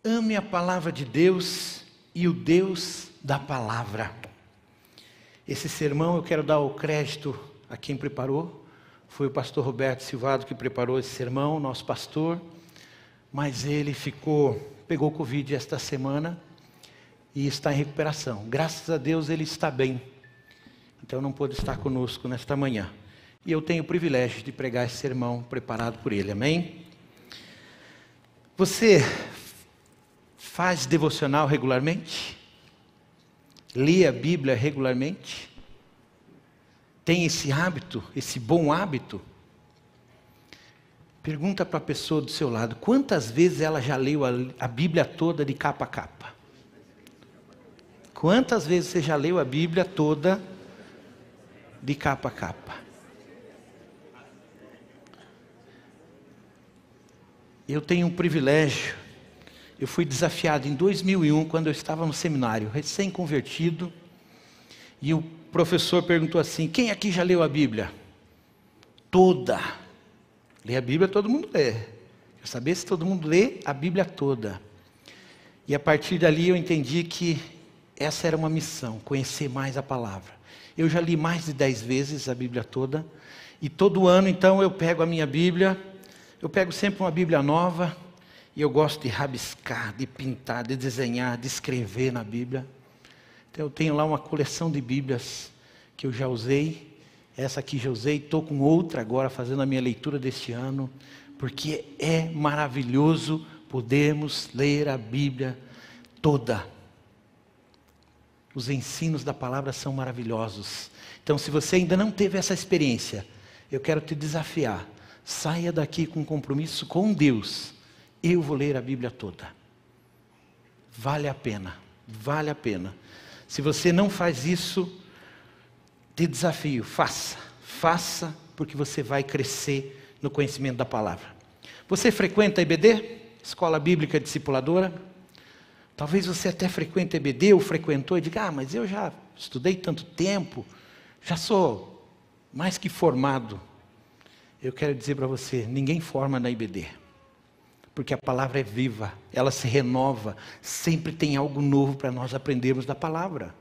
Ame a palavra de Deus e o Deus da palavra. Esse sermão eu quero dar o crédito a quem preparou. Foi o pastor Roberto Silvado que preparou esse sermão, nosso pastor. Mas ele pegou Covid esta semana e está em recuperação. Graças a Deus ele está bem. Então não pôde estar conosco nesta manhã. E eu tenho o privilégio de pregar esse sermão preparado por ele. Amém? Você faz devocional regularmente? Lê a Bíblia regularmente? Tem esse hábito, esse bom hábito? Pergunta para a pessoa do seu lado, quantas vezes ela já leu a Bíblia toda de capa a capa? Quantas vezes você já leu a Bíblia toda de capa a capa? Eu tenho um privilégio. Eu fui desafiado em 2001, quando eu estava no seminário, recém-convertido, e o professor perguntou assim, quem aqui já leu a Bíblia? Toda. Ler a Bíblia todo mundo lê. Quero saber se todo mundo lê a Bíblia toda. E a partir dali eu entendi que essa era uma missão, conhecer mais a palavra. Eu já li mais de 10 vezes a Bíblia toda, e todo ano então eu pego a minha Bíblia, eu pego sempre uma Bíblia nova, e eu gosto de rabiscar, de pintar, de desenhar, de escrever na Bíblia. Então eu tenho lá uma coleção de Bíblias que eu já usei. Essa aqui já usei, estou com outra agora fazendo a minha leitura deste ano. Porque é maravilhoso podermos ler a Bíblia toda. Os ensinos da palavra são maravilhosos. Então se você ainda não teve essa experiência, eu quero te desafiar. Saia daqui com um compromisso com Deus. Eu vou ler a Bíblia toda. Vale a pena, vale a pena. Se você não faz isso, te desafio, faça, porque você vai crescer no conhecimento da palavra. Você frequenta a EBD? Escola Bíblica Discipuladora? Talvez você até frequente a EBD, ou frequentou e diga, mas eu já estudei tanto tempo, já sou mais que formado. Eu quero dizer para você, ninguém forma na EBD. Porque a palavra é viva, ela se renova, sempre tem algo novo para nós aprendermos da palavra.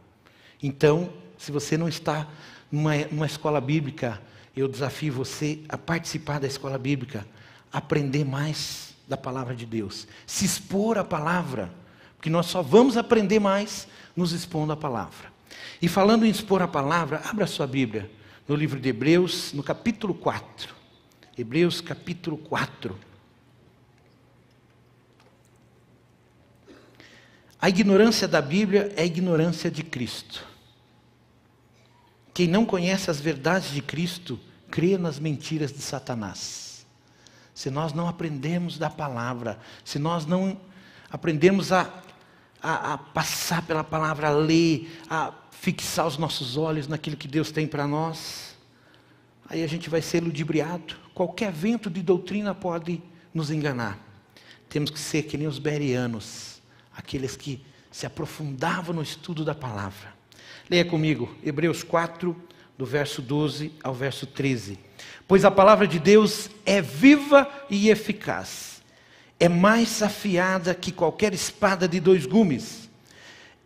Então, se você não está numa escola bíblica, eu desafio você a participar da escola bíblica, aprender mais da palavra de Deus, se expor à palavra, porque nós só vamos aprender mais nos expondo à palavra. E falando em expor a palavra, abra sua Bíblia no livro de Hebreus, no capítulo 4. Hebreus capítulo 4. A ignorância da Bíblia é a ignorância de Cristo. Quem não conhece as verdades de Cristo, crê nas mentiras de Satanás. Se nós não aprendemos da palavra, se nós não aprendemos a passar pela palavra, a ler, a fixar os nossos olhos naquilo que Deus tem para nós, aí a gente vai ser ludibriado. Qualquer vento de doutrina pode nos enganar. Temos que ser que nem os bereanos, aqueles que se aprofundavam no estudo da palavra. Leia comigo, Hebreus 4, do verso 12 ao verso 13. Pois a palavra de Deus é viva e eficaz. É mais afiada que qualquer espada de 2 gumes.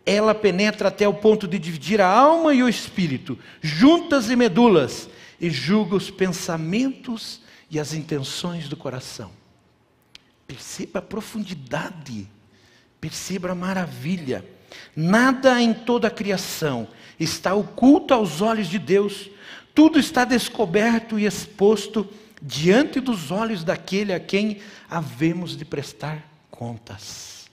Ela penetra até o ponto de dividir a alma e o espírito, juntas e medulas, e julga os pensamentos e as intenções do coração. Perceba a profundidade. Perceba a maravilha. Nada em toda a criação está oculto aos olhos de Deus. Tudo está descoberto e exposto diante dos olhos daquele a quem havemos de prestar contas.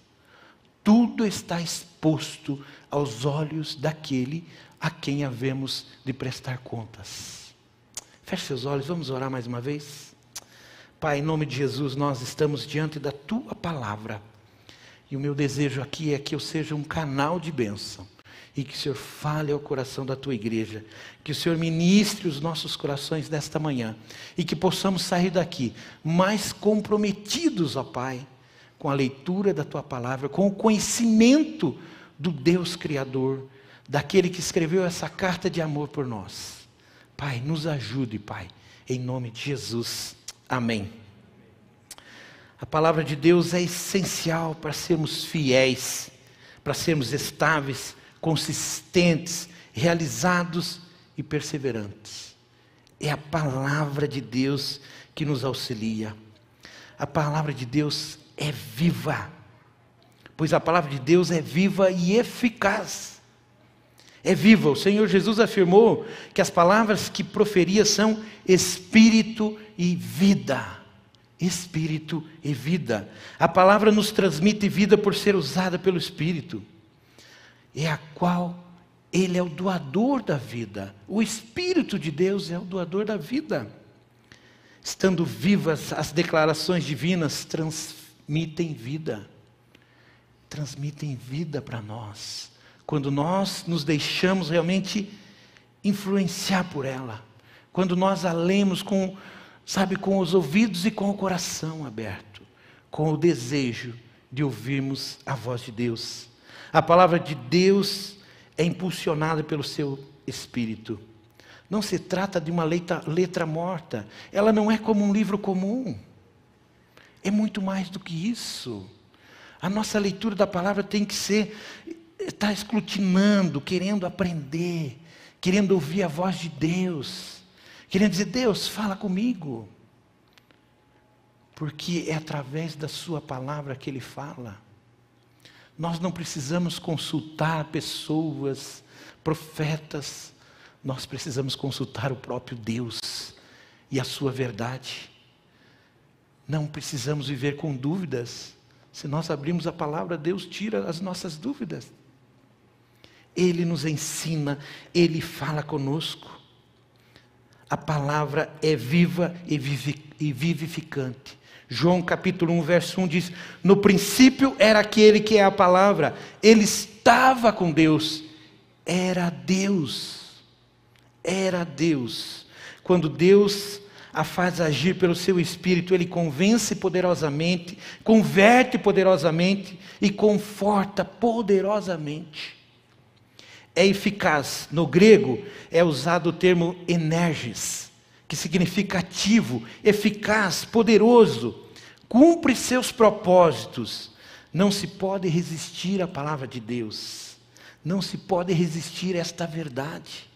Tudo está exposto aos olhos daquele a quem havemos de prestar contas. Feche seus olhos, vamos orar mais uma vez. Pai, em nome de Jesus, nós estamos diante da Tua palavra. E o meu desejo aqui é que eu seja um canal de bênção. E que o Senhor fale ao coração da Tua igreja. Que o Senhor ministre os nossos corações nesta manhã. E que possamos sair daqui mais comprometidos, ó Pai, com a leitura da Tua palavra, com o conhecimento do Deus Criador, daquele que escreveu essa carta de amor por nós. Pai, nos ajude, Pai, em nome de Jesus. Amém. A palavra de Deus é essencial para sermos fiéis, para sermos estáveis, consistentes, realizados e perseverantes. É a palavra de Deus que nos auxilia. A palavra de Deus é viva, pois a palavra de Deus é viva e eficaz. É viva. O Senhor Jesus afirmou que as palavras que proferia são espírito e vida. Espírito e vida. A palavra nos transmite vida por ser usada pelo Espírito, é a qual Ele é o doador da vida. O Espírito de Deus é o doador da vida. Estando vivas, as declarações divinas transmitem vida. Transmitem vida para nós. Quando nós nos deixamos realmente influenciar por ela. Quando nós a lemos com os ouvidos e com o coração aberto. Com o desejo de ouvirmos a voz de Deus. A palavra de Deus é impulsionada pelo seu Espírito. Não se trata de uma letra morta. Ela não é como um livro comum. É muito mais do que isso. A nossa leitura da palavra tem que ser, estar escrutinando, querendo aprender, querendo ouvir a voz de Deus, querendo dizer, Deus, fala comigo. Porque é através da sua palavra que Ele fala. Nós não precisamos consultar pessoas, profetas, nós precisamos consultar o próprio Deus e a sua verdade. Não precisamos viver com dúvidas. Se nós abrirmos a palavra, Deus tira as nossas dúvidas. Ele nos ensina, Ele fala conosco. A palavra é viva e vivificante. João capítulo 1, verso 1 diz, no princípio era aquele que é a palavra, Ele estava com Deus, era Deus. Era Deus. Quando Deus a faz agir pelo seu Espírito, Ele convence poderosamente, converte poderosamente e conforta poderosamente. É eficaz. No grego é usado o termo energis, que significa ativo, eficaz, poderoso, cumpre seus propósitos. Não se pode resistir à palavra de Deus. Não se pode resistir a esta verdade.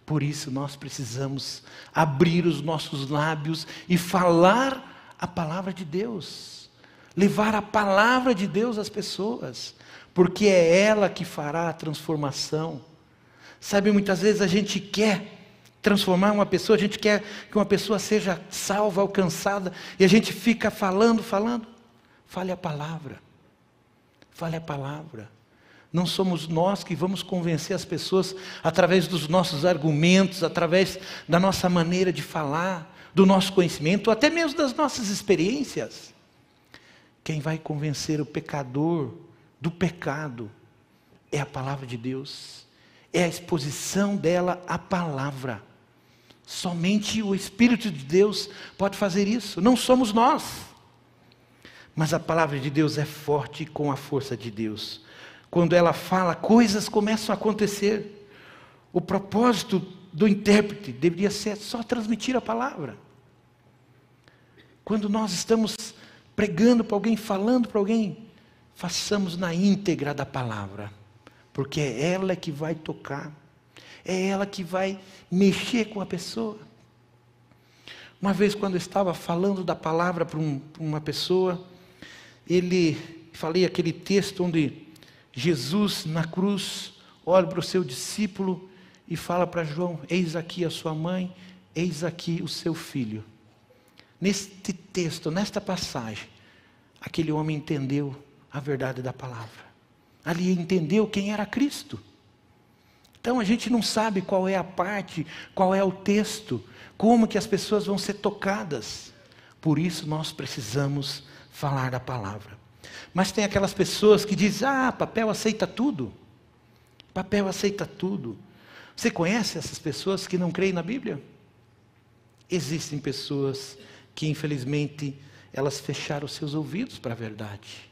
Por isso nós precisamos abrir os nossos lábios e falar a palavra de Deus. Levar a palavra de Deus às pessoas. Porque é ela que fará a transformação. Sabe, muitas vezes a gente quer transformar uma pessoa, a gente quer que uma pessoa seja salva, alcançada, e a gente fica falando. Fale a palavra. Fale a palavra. Não somos nós que vamos convencer as pessoas através dos nossos argumentos, através da nossa maneira de falar, do nosso conhecimento, ou até mesmo das nossas experiências. Quem vai convencer o pecador do pecado é a palavra de Deus. É a exposição dela à palavra. Somente o Espírito de Deus pode fazer isso. Não somos nós. Mas a palavra de Deus é forte com a força de Deus. Quando ela fala, coisas começam a acontecer. O propósito do intérprete deveria ser só transmitir a palavra. Quando nós estamos pregando para alguém, falando para alguém, façamos na íntegra da palavra. Porque é ela que vai tocar. É ela que vai mexer com a pessoa. Uma vez quando eu estava falando da palavra para uma pessoa, falei aquele texto onde Jesus na cruz olha para o seu discípulo e fala para João, eis aqui a sua mãe, eis aqui o seu filho. Neste texto, nesta passagem, aquele homem entendeu a verdade da palavra. Ali entendeu quem era Cristo. Então a gente não sabe qual é a parte, qual é o texto, como que as pessoas vão ser tocadas. Por isso nós precisamos falar da palavra. Mas tem aquelas pessoas que dizem, papel aceita tudo. Papel aceita tudo. Você conhece essas pessoas que não creem na Bíblia? Existem pessoas que infelizmente elas fecharam seus ouvidos para a verdade.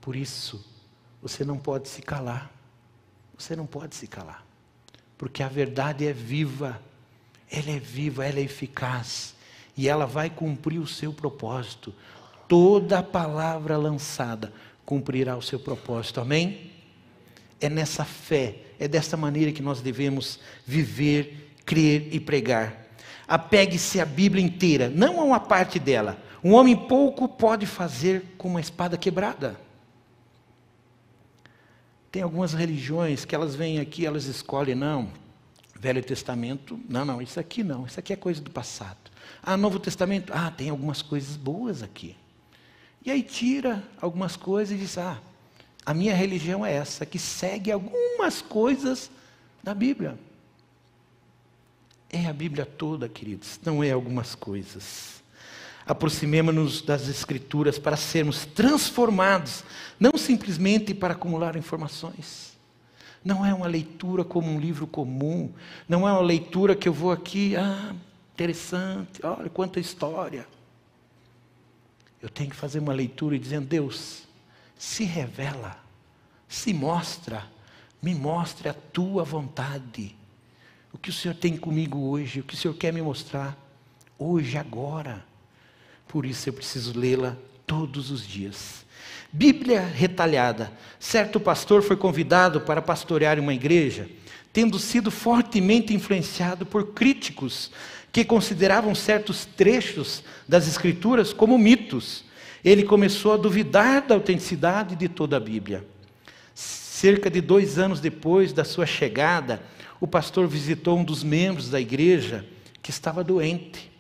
Por isso, você não pode se calar. Você não pode se calar. Porque a verdade é viva. Ela é viva, ela é eficaz. E ela vai cumprir o seu propósito. Toda palavra lançada cumprirá o seu propósito. Amém? É nessa fé, é dessa maneira que nós devemos viver, crer e pregar. Apegue-se à Bíblia inteira, não a uma parte dela. Um homem pouco pode fazer com uma espada quebrada. Tem algumas religiões que elas vêm aqui, elas escolhem, não, Velho Testamento, não, isso aqui não, isso aqui é coisa do passado. Novo Testamento, tem algumas coisas boas aqui. E aí tira algumas coisas e diz, a minha religião é essa, que segue algumas coisas da Bíblia. É a Bíblia toda, queridos, não é algumas coisas. Aproximemo-nos das Escrituras para sermos transformados, não simplesmente para acumular informações. Não é uma leitura como um livro comum, não é uma leitura que eu vou aqui, interessante, olha quanta história. Eu tenho que fazer uma leitura e dizendo, Deus, se revela, se mostra, me mostre a tua vontade. O que o Senhor tem comigo hoje, o que o Senhor quer me mostrar hoje, agora. Por isso eu preciso lê-la todos os dias. Bíblia retalhada. Certo pastor foi convidado para pastorear uma igreja, tendo sido fortemente influenciado por críticos que consideravam certos trechos das Escrituras como mitos. Ele começou a duvidar da autenticidade de toda a Bíblia. Cerca de 2 anos depois da sua chegada, o pastor visitou um dos membros da igreja que estava doente.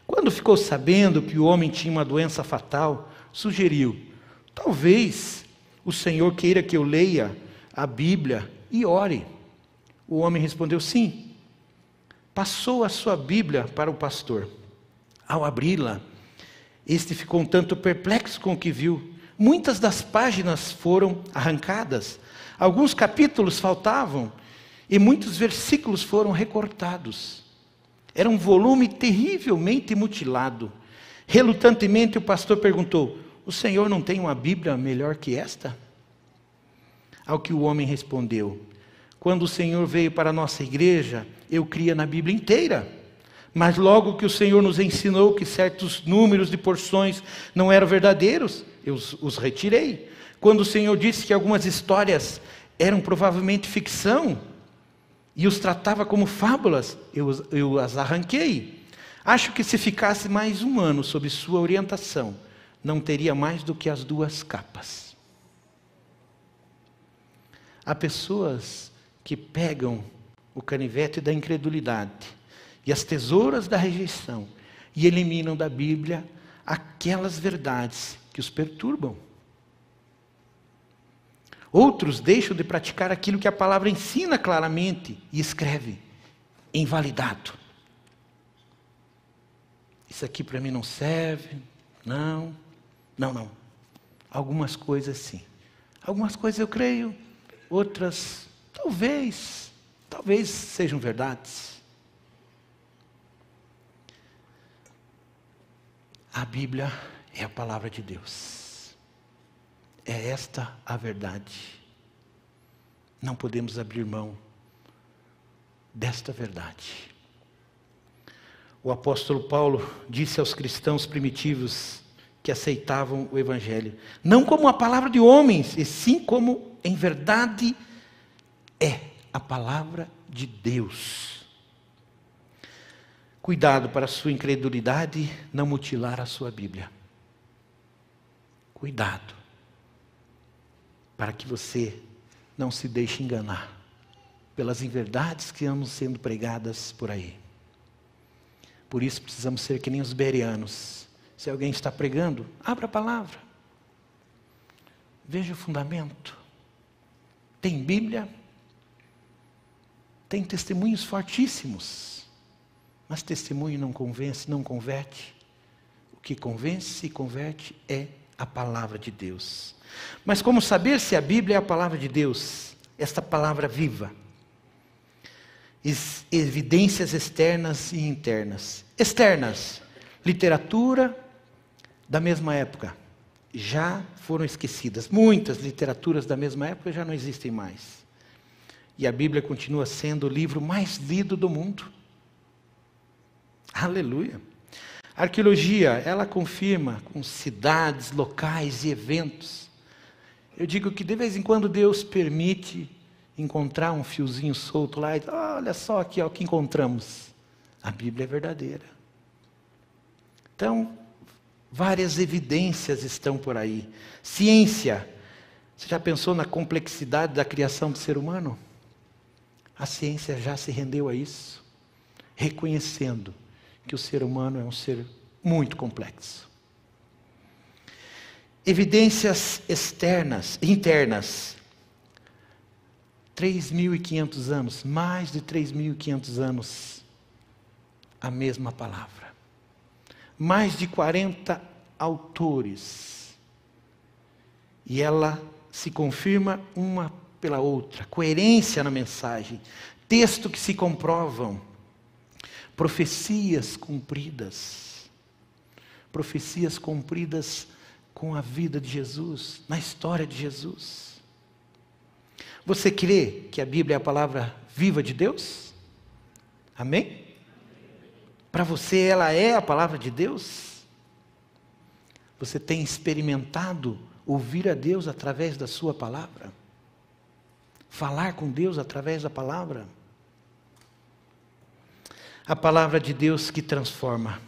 Quando ficou sabendo que o homem tinha uma doença fatal, sugeriu, talvez o Senhor queira que eu leia a Bíblia e ore. O homem respondeu, sim. Passou a sua Bíblia para o pastor. Ao abri-la, este ficou um tanto perplexo com o que viu. Muitas das páginas foram arrancadas, alguns capítulos faltavam e muitos versículos foram recortados. Era um volume terrivelmente mutilado. Relutantemente o pastor perguntou, o senhor não tem uma Bíblia melhor que esta? Ao que o homem respondeu, quando o Senhor veio para a nossa igreja, eu cria na Bíblia inteira. Mas logo que o Senhor nos ensinou que certos números de porções não eram verdadeiros, eu os retirei. Quando o Senhor disse que algumas histórias eram provavelmente ficção, e os tratava como fábulas, eu as arranquei. Acho que se ficasse mais um ano sob sua orientação, não teria mais do que as 2 capas. Há pessoas que pegam o canivete da incredulidade e as tesouras da rejeição e eliminam da Bíblia aquelas verdades que os perturbam. Outros deixam de praticar aquilo que a palavra ensina claramente e escreve, invalidado. Isso aqui para mim não serve, não. Algumas coisas sim. Algumas coisas eu creio, outras talvez sejam verdades. A Bíblia é a palavra de Deus. É esta a verdade. Não podemos abrir mão desta verdade. O apóstolo Paulo disse aos cristãos primitivos que aceitavam o Evangelho, não como a palavra de homens, e sim como em verdade é a palavra de Deus. Cuidado para a sua incredulidade não mutilar a sua Bíblia. Cuidado para que você não se deixe enganar pelas inverdades que andam sendo pregadas por aí. Por isso precisamos ser que nem os bereanos. Se alguém está pregando, abra a palavra. Veja o fundamento. Tem Bíblia, tem testemunhos fortíssimos, mas testemunho não convence, não converte. O que convence e converte é a palavra de Deus. Mas como saber se a Bíblia é a palavra de Deus? Esta palavra viva. Evidências externas e internas. Externas, literatura da mesma época. Já foram esquecidas. Muitas literaturas da mesma época já não existem mais. E a Bíblia continua sendo o livro mais lido do mundo. Aleluia. A arqueologia, ela confirma com cidades, locais e eventos. Eu digo que de vez em quando Deus permite encontrar um fiozinho solto lá e olha só aqui ó, o que encontramos. A Bíblia é verdadeira. Então, várias evidências estão por aí. Ciência. Você já pensou na complexidade da criação do ser humano? A ciência já se rendeu a isso, reconhecendo que o ser humano é um ser muito complexo. Evidências internas. 3.500 anos, mais de 3.500 anos, a mesma palavra. Mais de 40 autores. E ela se confirma uma pela outra. Coerência na mensagem. Texto que se comprovam. Profecias cumpridas. Profecias cumpridas com a vida de Jesus, na história de Jesus. Você crê que a Bíblia é a palavra viva de Deus? Amém? Para você ela é a palavra de Deus? Você tem experimentado ouvir a Deus através da sua palavra? Falar com Deus através da palavra? A palavra de Deus que transforma.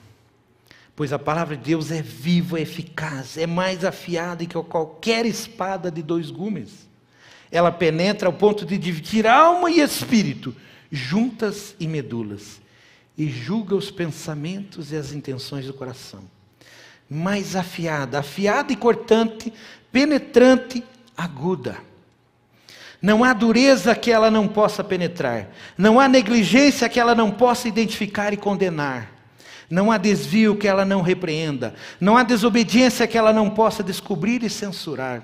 Pois a palavra de Deus é viva, eficaz, é mais afiada que qualquer espada de 2 gumes. Ela penetra ao ponto de dividir alma e espírito, juntas e medulas, e julga os pensamentos e as intenções do coração. Mais afiada, afiada e cortante, penetrante, aguda. Não há dureza que ela não possa penetrar. Não há negligência que ela não possa identificar e condenar. Não há desvio que ela não repreenda. Não há desobediência que ela não possa descobrir e censurar.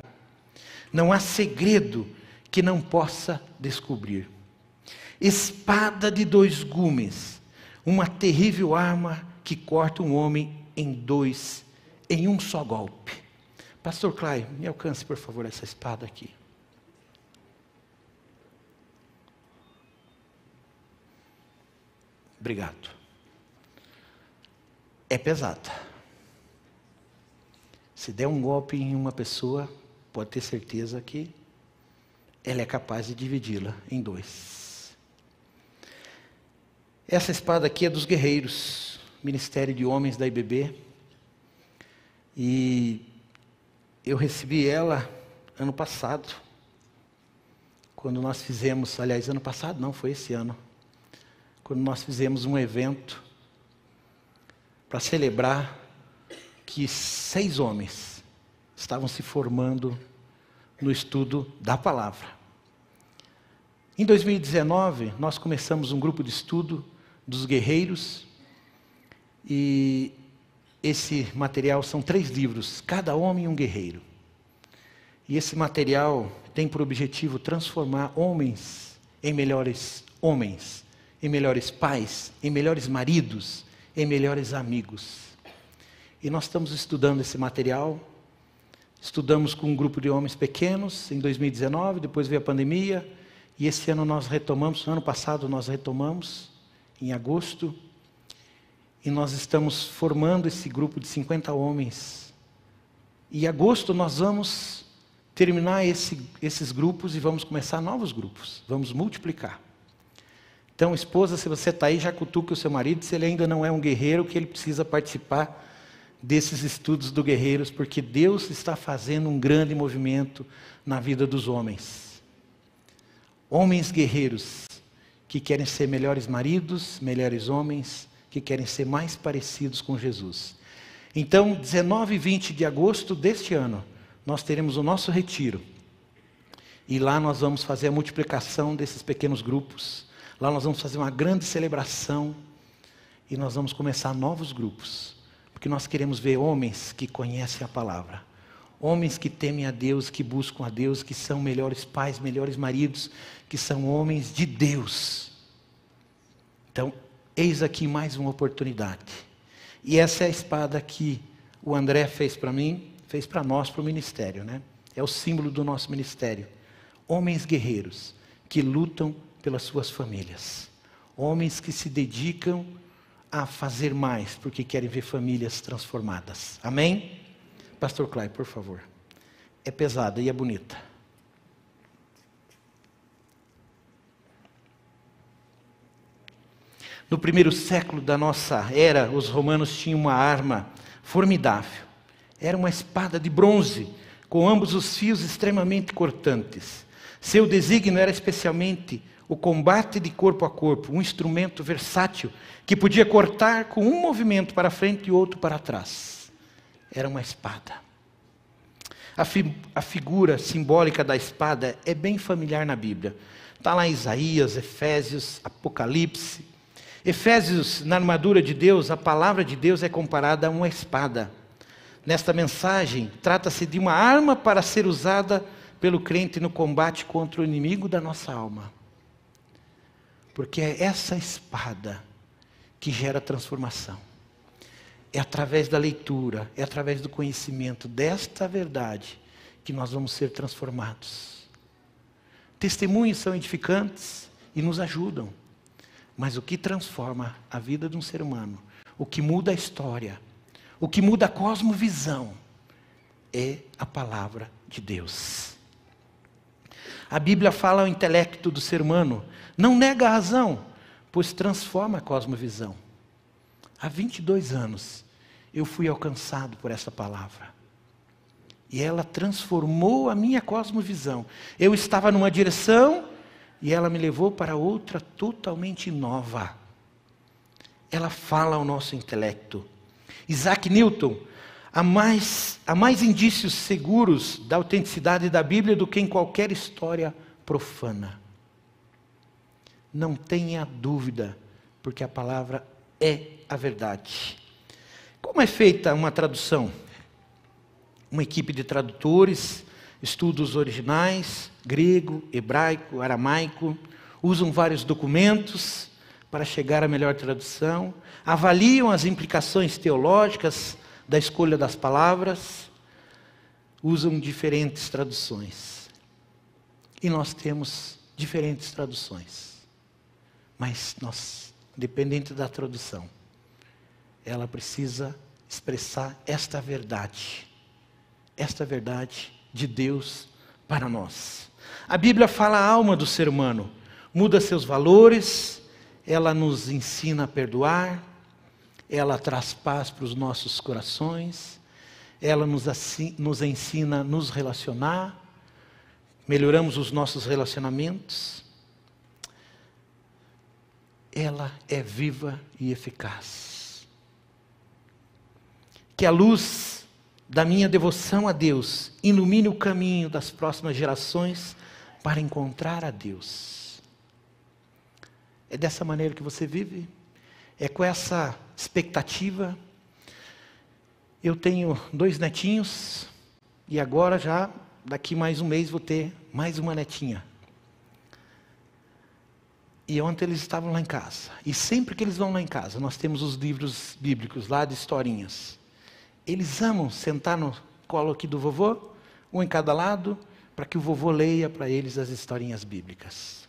Não há segredo que não possa descobrir. Espada de 2 gumes. Uma terrível arma que corta um homem em 2, em um só golpe. Pastor Clay, me alcance por favor essa espada aqui. Obrigado. É pesada. Se der um golpe em uma pessoa, pode ter certeza que ela é capaz de dividi-la em 2. Essa espada aqui é dos guerreiros, Ministério de Homens da IBB. E eu recebi ela ano passado, quando nós fizemos, aliás, ano passado não, foi esse ano, quando nós fizemos um evento para celebrar que 6 homens estavam se formando no estudo da palavra. Em 2019, nós começamos um grupo de estudo dos guerreiros, e esse material são 3 livros, Cada Homem um Guerreiro. E esse material tem por objetivo transformar homens em melhores homens, em melhores pais, em melhores maridos, em melhores amigos. E nós estamos estudando esse material. Estudamos com um grupo de homens pequenos em 2019, depois veio a pandemia, e esse ano nós retomamos, ano passado nós retomamos, em agosto, e nós estamos formando esse grupo de 50 homens. E em agosto nós vamos terminar esses grupos e vamos começar novos grupos, vamos multiplicar. Então, esposa, se você está aí, já cutuque o seu marido, se ele ainda não é um guerreiro, que ele precisa participar desses estudos do guerreiros, porque Deus está fazendo um grande movimento na vida dos homens. Homens guerreiros, que querem ser melhores maridos, melhores homens, que querem ser mais parecidos com Jesus. Então, 19 e 20 de agosto deste ano, nós teremos o nosso retiro. E lá nós vamos fazer a multiplicação desses pequenos grupos. Lá nós vamos fazer uma grande celebração. E nós vamos começar novos grupos. Porque nós queremos ver homens que conhecem a palavra. Homens que temem a Deus, que buscam a Deus, que são melhores pais, melhores maridos, que são homens de Deus. Então, eis aqui mais uma oportunidade. E essa é a espada que o André fez para mim, fez para nós, para o ministério, né? É o símbolo do nosso ministério. Homens guerreiros que lutam pelas suas famílias. Homens que se dedicam a fazer mais, porque querem ver famílias transformadas. Amém? Pastor Clay, por favor. É pesada e é bonita. No primeiro século da nossa era, os romanos tinham uma arma formidável. Era uma espada de bronze, com ambos os fios extremamente cortantes. Seu desígnio era especialmente o combate de corpo a corpo, um instrumento versátil que podia cortar com um movimento para frente e outro para trás. Era uma espada. A figura simbólica da espada é bem familiar na Bíblia. Está lá em Isaías, Efésios, Apocalipse. Efésios, na armadura de Deus, a palavra de Deus é comparada a uma espada. Nesta mensagem, trata-se de uma arma para ser usada pelo crente no combate contra o inimigo da nossa alma. Porque é essa espada que gera transformação. É através da leitura, é através do conhecimento desta verdade que nós vamos ser transformados. Testemunhos são edificantes e nos ajudam. Mas o que transforma a vida de um ser humano, o que muda a história, o que muda a cosmovisão, é a palavra de Deus. A Bíblia fala ao intelecto do ser humano, não nega a razão, pois transforma a cosmovisão. Há 22 anos, eu fui alcançado por essa palavra. E ela transformou a minha cosmovisão. Eu estava numa direção e ela me levou para outra totalmente nova. Ela fala ao nosso intelecto. Isaac Newton, há mais indícios seguros da autenticidade da Bíblia do que em qualquer história profana. Não tenha dúvida, porque a palavra é a verdade. Como é feita uma tradução? Uma equipe de tradutores, estudos originais, grego, hebraico, aramaico, usam vários documentos para chegar à melhor tradução, avaliam as implicações teológicas da escolha das palavras, usam diferentes traduções. E nós temos diferentes traduções. Mas dependente da tradução, ela precisa expressar esta verdade de Deus para nós. A Bíblia fala a alma do ser humano, muda seus valores, ela nos ensina a perdoar, ela traz paz para os nossos corações, ela nos ensina a nos relacionar, melhoramos os nossos relacionamentos. Ela é viva e eficaz. Que a luz da minha devoção a Deus ilumine o caminho das próximas gerações para encontrar a Deus. É dessa maneira que você vive? É com essa expectativa? Eu tenho 2 netinhos e agora já, daqui mais um mês, vou ter mais uma netinha. E ontem eles estavam lá em casa. E sempre que eles vão lá em casa, nós temos os livros bíblicos lá de historinhas. Eles amam sentar no colo aqui do vovô, um em cada lado, para que o vovô leia para eles as historinhas bíblicas.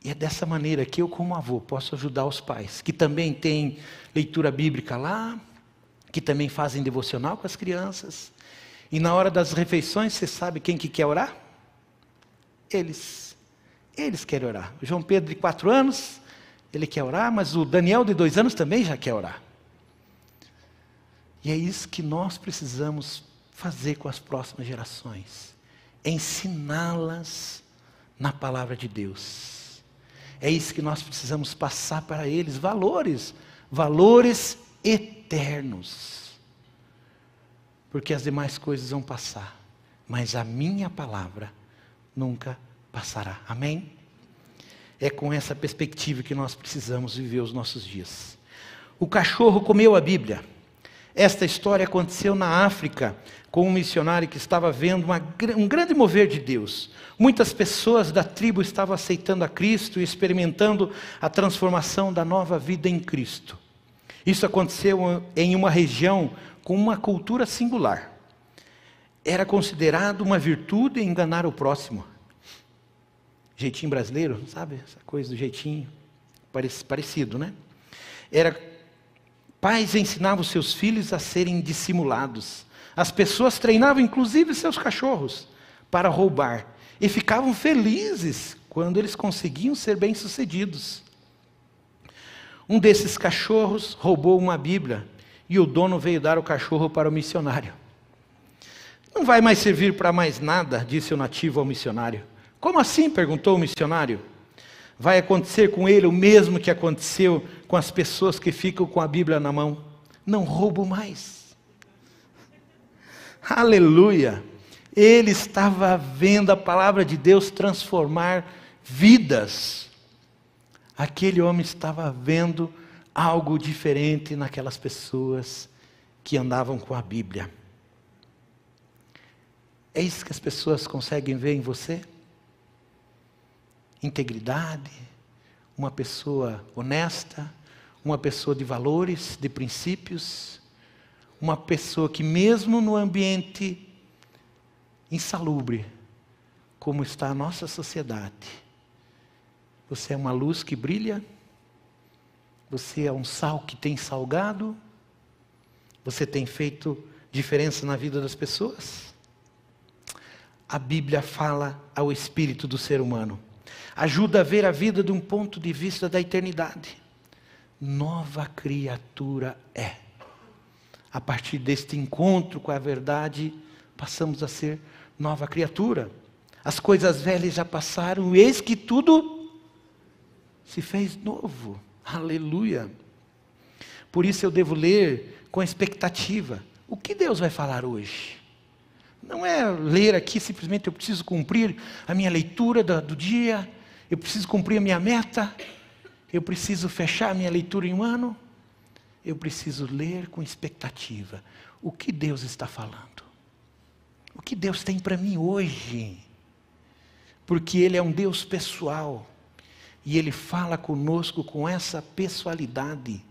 E é dessa maneira que eu, como avô, posso ajudar os pais, que também têm leitura bíblica lá, que também fazem devocional com as crianças. E na hora das refeições, você sabe quem que quer orar? Eles querem orar. O João Pedro, de 4 anos, ele quer orar, mas o Daniel, de 2 anos, também já quer orar. E é isso que nós precisamos fazer com as próximas gerações. Ensiná-las na palavra de Deus. É isso que nós precisamos passar para eles, valores eternos. Porque as demais coisas vão passar, mas a minha palavra nunca passará. Amém? É com essa perspectiva que nós precisamos viver os nossos dias. O cachorro comeu a Bíblia. Esta história aconteceu na África, com um missionário que estava vendo um grande mover de Deus. Muitas pessoas da tribo estavam aceitando a Cristo e experimentando a transformação da nova vida em Cristo. Isso aconteceu em uma região com uma cultura singular. Era considerado uma virtude enganar o próximo. Jeitinho brasileiro, sabe? Essa coisa do jeitinho, parecido, né? Pais ensinavam seus filhos a serem dissimulados. As pessoas treinavam inclusive seus cachorros para roubar. E ficavam felizes quando eles conseguiam ser bem-sucedidos. Um desses cachorros roubou uma Bíblia e o dono veio dar o cachorro para o missionário. Não vai mais servir para mais nada, disse o nativo ao missionário. Como assim? Perguntou o missionário. Vai acontecer com ele o mesmo que aconteceu com as pessoas que ficam com a Bíblia na mão. Não roubo mais. Aleluia! Ele estava vendo a palavra de Deus transformar vidas. Aquele homem estava vendo algo diferente naquelas pessoas que andavam com a Bíblia. É isso que as pessoas conseguem ver em você? Integridade, uma pessoa honesta, uma pessoa de valores, de princípios, uma pessoa que mesmo no ambiente insalubre, como está a nossa sociedade, você é uma luz que brilha, você é um sal que tem salgado, você tem feito diferença na vida das pessoas. A Bíblia fala ao espírito do ser humano. Ajuda a ver a vida de um ponto de vista da eternidade. Nova criatura é. A partir deste encontro com a verdade, passamos a ser nova criatura. As coisas velhas já passaram, e eis que tudo se fez novo. Aleluia. Por isso eu devo ler com expectativa. O que Deus vai falar hoje? Não é ler aqui simplesmente eu preciso cumprir a minha leitura do dia, eu preciso cumprir a minha meta, eu preciso fechar a minha leitura em um ano. Eu preciso ler com expectativa. O que Deus está falando? O que Deus tem para mim hoje? Porque Ele é um Deus pessoal. E Ele fala conosco com essa pessoalidade.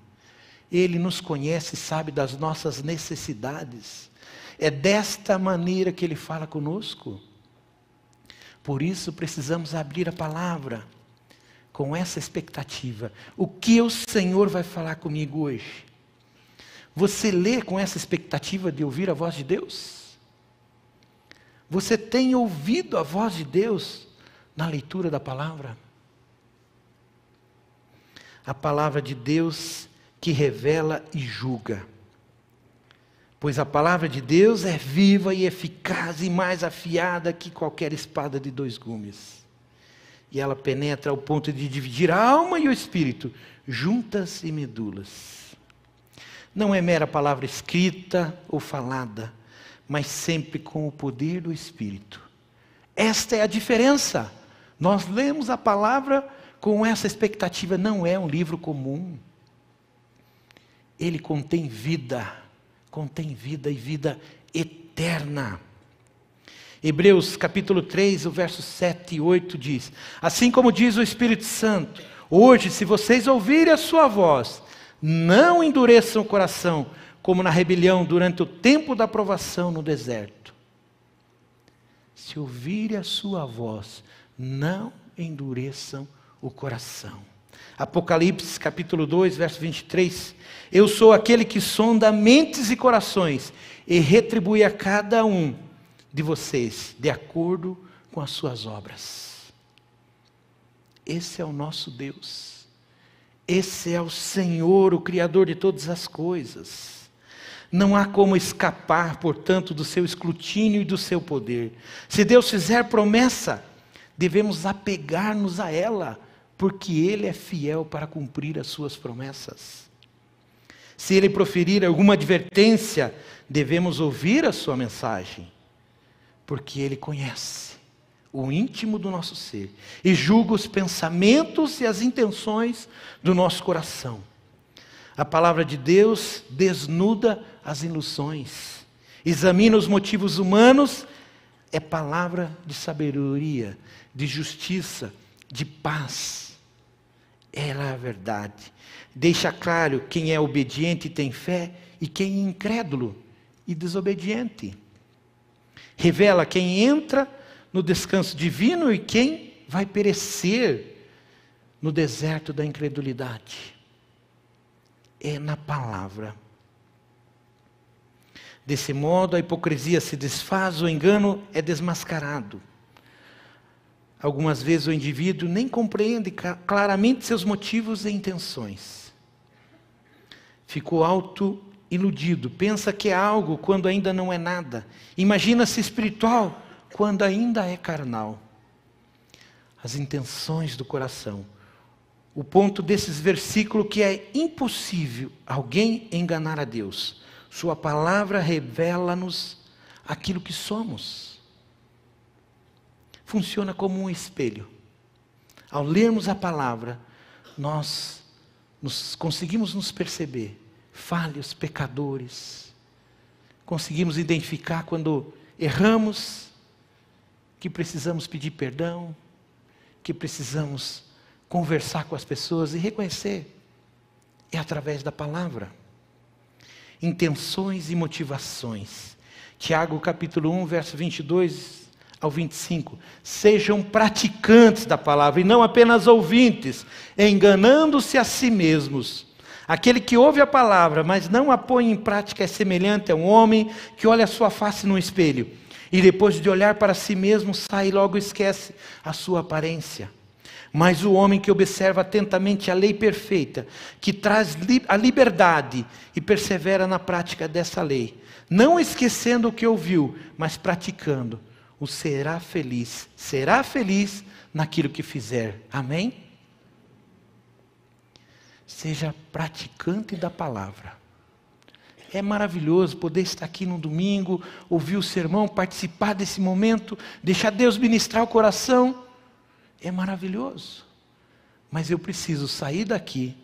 Ele nos conhece e sabe das nossas necessidades. É desta maneira que Ele fala conosco. Por isso precisamos abrir a palavra com essa expectativa. O que o Senhor vai falar comigo hoje? Você lê com essa expectativa de ouvir a voz de Deus? Você tem ouvido a voz de Deus na leitura da palavra? A palavra de Deus que revela e julga. Pois a palavra de Deus é viva e eficaz e mais afiada que qualquer espada de 2 gumes. E ela penetra ao ponto de dividir a alma e o espírito, juntas e medulas. Não é mera palavra escrita ou falada, mas sempre com o poder do Espírito. Esta é a diferença. Nós lemos a palavra com essa expectativa. Não é um livro comum. Ele contém vida e vida eterna. Hebreus capítulo 3, o verso 7 e 8 diz: assim como diz o Espírito Santo, hoje, se vocês ouvirem a sua voz, não endureçam o coração, como na rebelião durante o tempo da provação no deserto. Se ouvirem a sua voz, não endureçam o coração. Apocalipse capítulo 2, verso 23. Eu sou aquele que sonda mentes e corações e retribui a cada um de vocês de acordo com as suas obras. Esse é o nosso Deus. Esse é o Senhor, o Criador de todas as coisas. Não há como escapar, portanto, do seu escrutínio e do seu poder. Se Deus fizer promessa, devemos apegar-nos a ela, porque Ele é fiel para cumprir as suas promessas. Se Ele proferir alguma advertência, devemos ouvir a sua mensagem, porque Ele conhece o íntimo do nosso ser e julga os pensamentos e as intenções do nosso coração. A palavra de Deus desnuda as ilusões, examina os motivos humanos, é palavra de sabedoria, de justiça, de paz. Ela é a verdade. Deixa claro quem é obediente e tem fé e quem é incrédulo e desobediente. Revela quem entra no descanso divino e quem vai perecer no deserto da incredulidade. é na palavra. Desse modo, a hipocrisia se desfaz, o engano é desmascarado. Algumas vezes o indivíduo nem compreende claramente seus motivos e intenções. Ficou auto-iludido, pensa que é algo quando ainda não é nada. Imagina-se espiritual quando ainda é carnal. As intenções do coração. O ponto desses versículos que é impossível alguém enganar a Deus. Sua palavra revela-nos aquilo que somos. Funciona como um espelho. Ao lermos a palavra, nós conseguimos nos perceber falhos, pecadores. Conseguimos identificar quando erramos, que precisamos pedir perdão, que precisamos conversar com as pessoas e reconhecer. É através da palavra. Intenções e motivações. Tiago capítulo 1, verso 22 ao 25. Sejam praticantes da palavra e não apenas ouvintes, enganando-se a si mesmos. Aquele que ouve a palavra, mas não a põe em prática é semelhante a um homem que olha a sua face no espelho e depois de olhar para si mesmo sai e logo esquece a sua aparência. Mas o homem que observa atentamente a lei perfeita, que traz a liberdade e persevera na prática dessa lei, não esquecendo o que ouviu, mas praticando, o será feliz naquilo que fizer. Amém? Seja praticante da palavra. É maravilhoso poder estar aqui no domingo, ouvir o sermão, participar desse momento, deixar Deus ministrar o coração. É maravilhoso, mas eu preciso sair daqui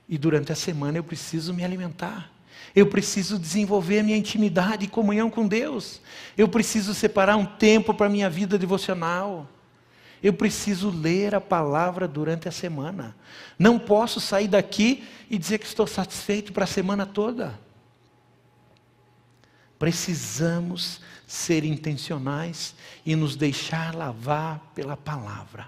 e durante a semana eu preciso me alimentar. Eu preciso desenvolver a minha intimidade e comunhão com Deus. Eu preciso separar um tempo para a minha vida devocional. Eu preciso ler a palavra durante a semana. Não posso sair daqui e dizer que estou satisfeito para a semana toda. Precisamos ser intencionais e nos deixar lavar pela palavra.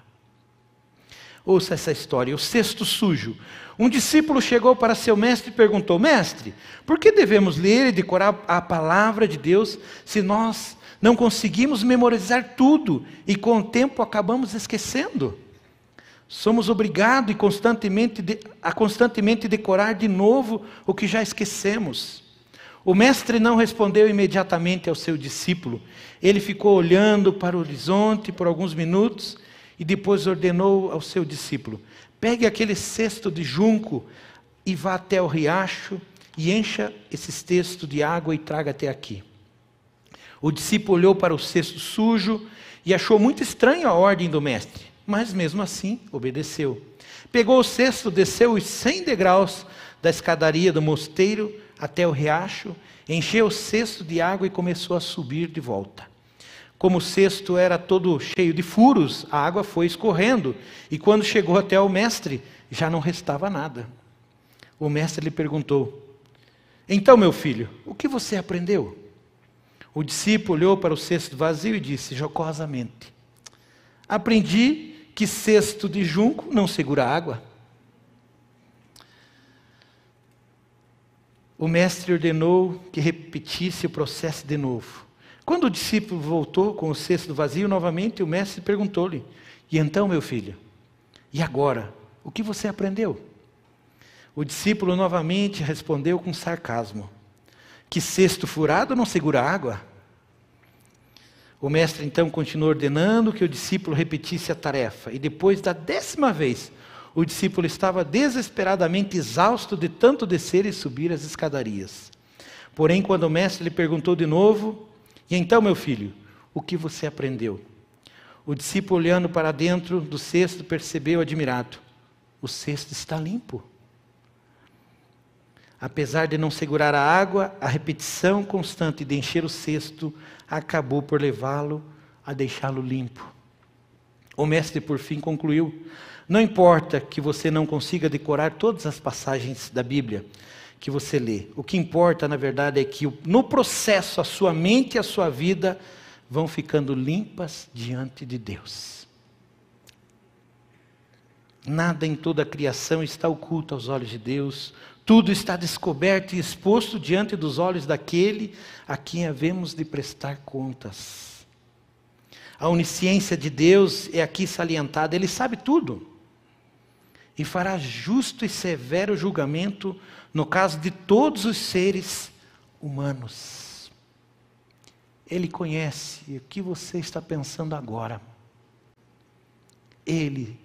Ouça essa história, o cesto sujo. Um discípulo chegou para seu mestre e perguntou: Mestre, por que devemos ler e decorar a palavra de Deus se nós não conseguimos memorizar tudo e com o tempo acabamos esquecendo? Somos obrigados a constantemente decorar de novo o que já esquecemos. O mestre não respondeu imediatamente ao seu discípulo. Ele ficou olhando para o horizonte por alguns minutos e depois ordenou ao seu discípulo: pegue aquele cesto de junco e vá até o riacho e encha esse cesto de água e traga até aqui. O discípulo olhou para o cesto sujo e achou muito estranha a ordem do mestre, mas mesmo assim obedeceu. Pegou o cesto, desceu os 100 degraus da escadaria do mosteiro até o riacho, encheu o cesto de água e começou a subir de volta. Como o cesto era todo cheio de furos, a água foi escorrendo, e quando chegou até o mestre, já não restava nada. O mestre lhe perguntou: então, meu filho, o que você aprendeu? O discípulo olhou para o cesto vazio e disse jocosamente: aprendi que cesto de junco não segura água. O mestre ordenou que repetisse o processo de novo. Quando o discípulo voltou com o cesto vazio novamente, o mestre perguntou-lhe: e então, meu filho, e agora, o que você aprendeu? O discípulo novamente respondeu com sarcasmo: que cesto furado não segura água? O mestre então continuou ordenando que o discípulo repetisse a tarefa, e depois da 10ª vez, o discípulo estava desesperadamente exausto de tanto descer e subir as escadarias. Porém, quando o mestre lhe perguntou de novo: e então, meu filho, o que você aprendeu? O discípulo, olhando para dentro do cesto, percebeu admirado: o cesto está limpo. Apesar de não segurar a água, a repetição constante de encher o cesto acabou por levá-lo a deixá-lo limpo. O mestre, por fim, concluiu: não importa que você não consiga decorar todas as passagens da Bíblia que você lê. O que importa, na verdade, é que no processo a sua mente e a sua vida vão ficando limpas diante de Deus. Nada em toda a criação está oculto aos olhos de Deus. Tudo está descoberto e exposto diante dos olhos daquele a quem havemos de prestar contas. A onisciência de Deus é aqui salientada. Ele sabe tudo. E fará justo e severo julgamento no caso de todos os seres humanos. Ele conhece o que você está pensando agora. Ele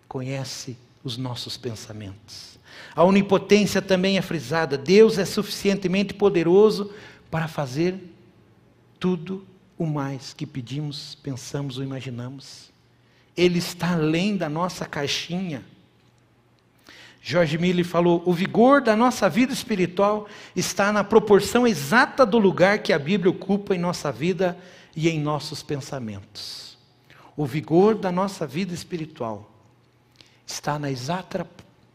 conhece os nossos pensamentos. A onipotência também é frisada. Deus é suficientemente poderoso para fazer tudo o mais que pedimos, pensamos ou imaginamos. Ele está além da nossa caixinha. George Miller falou: o vigor da nossa vida espiritual está na proporção exata do lugar que a Bíblia ocupa em nossa vida e em nossos pensamentos. O vigor da nossa vida espiritual está na exata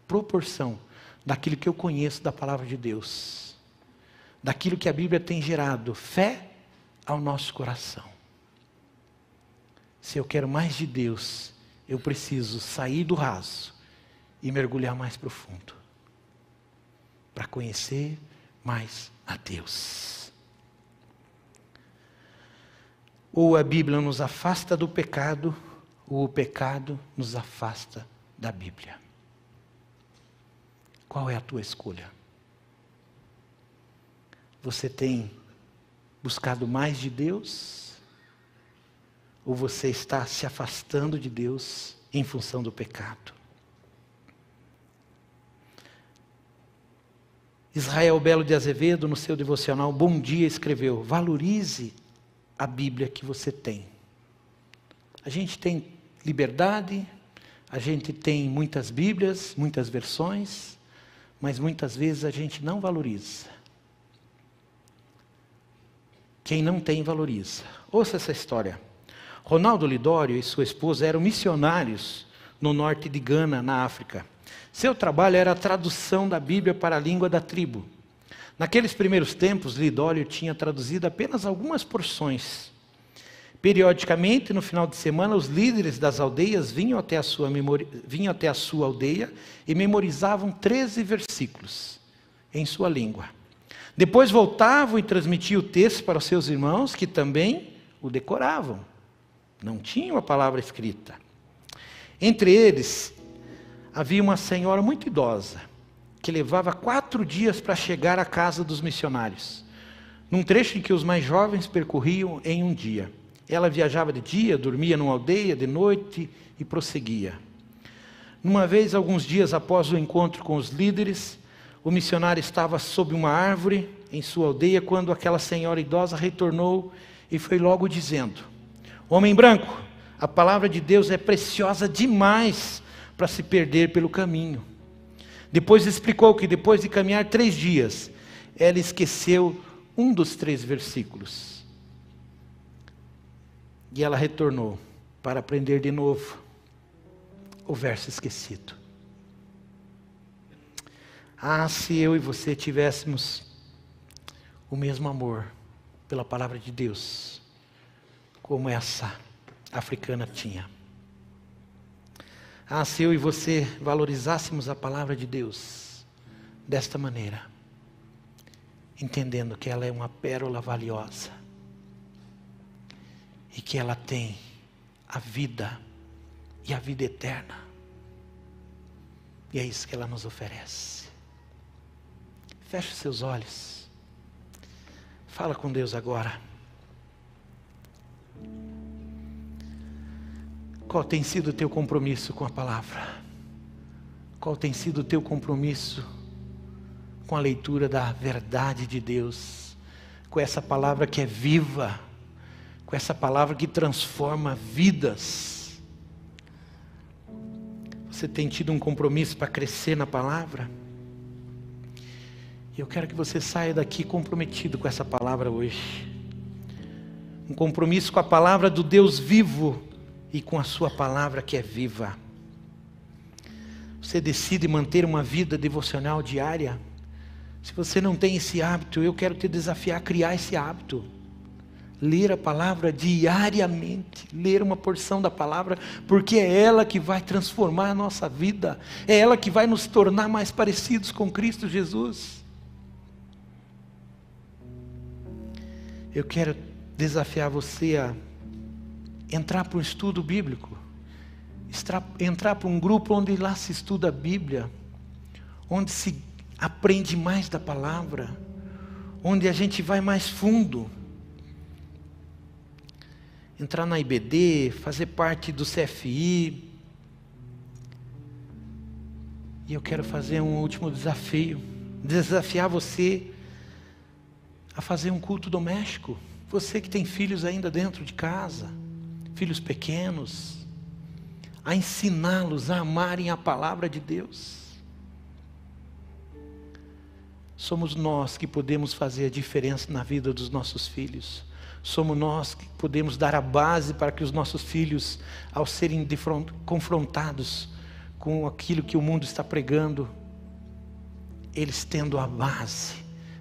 proporção daquilo que eu conheço da palavra de Deus, daquilo que a Bíblia tem gerado fé ao nosso coração. Se eu quero mais de Deus, eu preciso sair do raso e mergulhar mais profundo, para conhecer mais a Deus. Ou a Bíblia nos afasta do pecado, ou o pecado nos afasta da Bíblia. Qual é a tua escolha? Você tem buscado mais de Deus? Ou você está se afastando de Deus em função do pecado? Israel Belo de Azevedo, no seu devocional Bom Dia, escreveu: valorize a Bíblia que você tem. A gente tem liberdade, a gente tem muitas Bíblias, muitas versões, mas muitas vezes a gente não valoriza. Quem não tem, valoriza. Ouça essa história. Ronaldo Lidório e sua esposa eram missionários no norte de Gana, na África. Seu trabalho era a tradução da Bíblia para a língua da tribo. Naqueles primeiros tempos, Lidório tinha traduzido apenas algumas porções. Periodicamente, no final de semana, os líderes das aldeias vinham até a sua aldeia e memorizavam 13 versículos em sua língua. Depois voltavam e transmitiam o texto para os seus irmãos, que também o decoravam. Não tinham a palavra escrita. Entre eles, havia uma senhora muito idosa, que levava 4 dias para chegar à casa dos missionários, num trecho em que os mais jovens percorriam em um dia. Ela viajava de dia, dormia numa aldeia de noite e prosseguia. Uma vez, alguns dias após o encontro com os líderes, o missionário estava sob uma árvore em sua aldeia, quando aquela senhora idosa retornou e foi logo dizendo: homem branco, a palavra de Deus é preciosa demais para se perder pelo caminho. Depois explicou que depois de caminhar 3 dias, ela esqueceu um dos 3 versículos. E ela retornou para aprender de novo o verso esquecido. Ah, se eu e você tivéssemos o mesmo amor pela palavra de Deus, como essa africana tinha. Ah, se eu e você valorizássemos a palavra de Deus desta maneira, entendendo que ela é uma pérola valiosa e que ela tem a vida e a vida eterna, e é isso que ela nos oferece. Feche os seus olhos, fala com Deus agora. Qual tem sido o teu compromisso com a palavra? Qual tem sido o teu compromisso com a leitura da verdade de Deus? Com essa palavra que é viva, com essa palavra que transforma vidas. Você tem tido um compromisso para crescer na palavra? E eu quero que você saia daqui comprometido com essa palavra hoje. Um compromisso com a palavra do Deus vivo e com a sua palavra que é viva. Você decide manter uma vida devocional diária? Se você não tem esse hábito, eu quero te desafiar a criar esse hábito. ler a palavra diariamente, ler uma porção da palavra, porque é ela que vai transformar a nossa vida, é ela que vai nos tornar mais parecidos com Cristo Jesus. Eu quero desafiar você a entrar para um estudo bíblico, entrar para um grupo onde lá se estuda a Bíblia, onde se aprende mais da palavra, onde a gente vai mais fundo. Entrar na IBD, fazer parte do CFI. E eu quero fazer um último desafio, desafiar você a fazer um culto doméstico. Você que tem filhos ainda dentro de casa, filhos pequenos, a ensiná-los a amarem a palavra de Deus. Somos nós que podemos fazer a diferença na vida dos nossos filhos. Somos nós que podemos dar a base para que os nossos filhos, ao serem confrontados com aquilo que o mundo está pregando, eles tendo a base,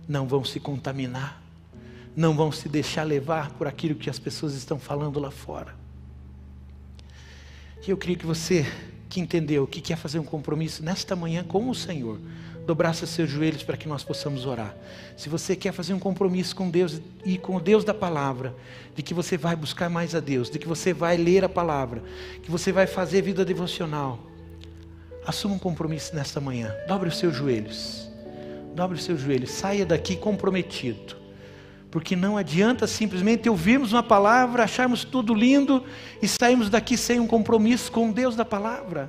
não vão se contaminar, não vão se deixar levar por aquilo que as pessoas estão falando lá fora. E eu queria que você, que entendeu, que quer fazer um compromisso nesta manhã com o Senhor, dobrasse os seus joelhos para que nós possamos orar. Se você quer fazer um compromisso com Deus e com o Deus da palavra, de que você vai buscar mais a Deus, de que você vai ler a palavra, que você vai fazer vida devocional, assuma um compromisso nesta manhã. Dobre os seus joelhos. Dobre os seus joelhos. Saia daqui comprometido. Porque não adianta simplesmente ouvirmos uma palavra, acharmos tudo lindo e sairmos daqui sem um compromisso com o Deus da palavra.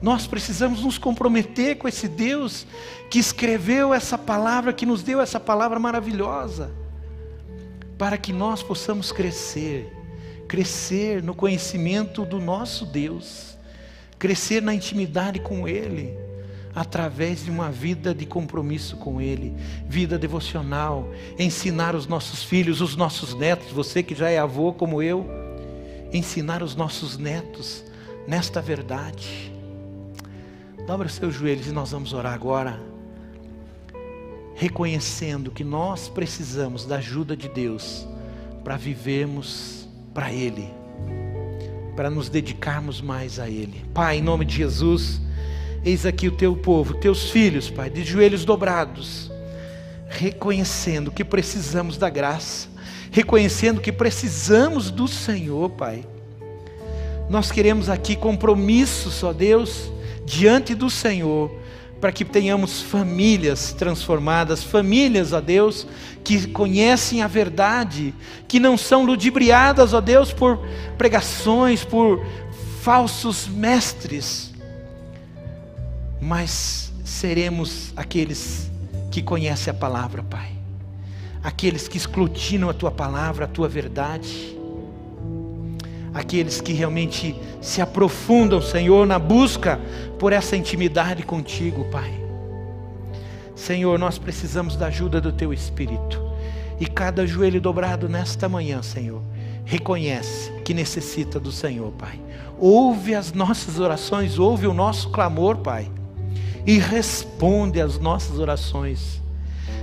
Nós precisamos nos comprometer com esse Deus que escreveu essa palavra, que nos deu essa palavra maravilhosa, para que nós possamos crescer no conhecimento do nosso Deus, crescer na intimidade com Ele, através de uma vida de compromisso com Ele, vida devocional, ensinar os nossos filhos, os nossos netos, você que já é avô como eu, ensinar os nossos netos nesta verdade. Dobra os seus joelhos e nós vamos orar agora, reconhecendo que nós precisamos da ajuda de Deus para vivermos para Ele, para nos dedicarmos mais a Ele. Pai, em nome de Jesus, eis aqui o teu povo, teus filhos, Pai, de joelhos dobrados, reconhecendo que precisamos da graça, reconhecendo que precisamos do Senhor, Pai. Nós queremos aqui compromissos, ó Deus, diante do Senhor, para que tenhamos famílias transformadas, famílias, ó Deus, que conhecem a verdade, que não são ludibriadas, ó Deus, por pregações, por falsos mestres, mas seremos aqueles que conhecem a palavra, Pai, aqueles que escrutinam a tua palavra, a tua verdade, aqueles que realmente se aprofundam, Senhor, na busca por essa intimidade contigo, Pai. Senhor, nós precisamos da ajuda do teu Espírito, e cada joelho dobrado nesta manhã, Senhor, reconhece que necessita do Senhor, Pai. Ouve as nossas orações, ouve o nosso clamor, Pai, e responde às nossas orações.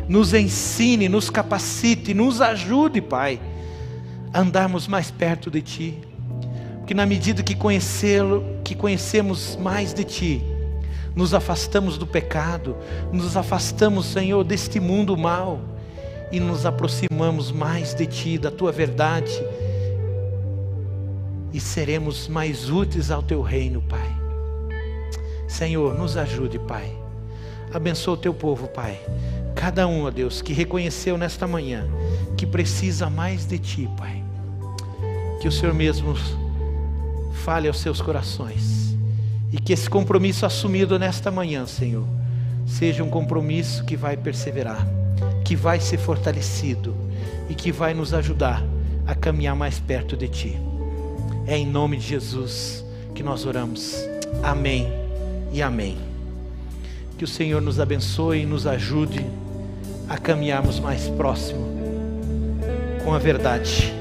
Nos ensine, nos capacite, nos ajude, Pai, a andarmos mais perto de Ti. Porque na medida que conhecemos mais de Ti, nos afastamos do pecado, nos afastamos, Senhor, deste mundo mau, e nos aproximamos mais de Ti, da Tua verdade, e seremos mais úteis ao Teu reino, Pai. Senhor, nos ajude, Pai. Abençoa o Teu povo, Pai. Cada um, ó Deus, que reconheceu nesta manhã que precisa mais de Ti, Pai. Que o Senhor mesmo fale aos seus corações, e que esse compromisso assumido nesta manhã, Senhor, seja um compromisso que vai perseverar, que vai ser fortalecido e que vai nos ajudar a caminhar mais perto de Ti. É em nome de Jesus que nós oramos. Amém e amém. Que o Senhor nos abençoe e nos ajude a caminharmos mais próximo com a verdade.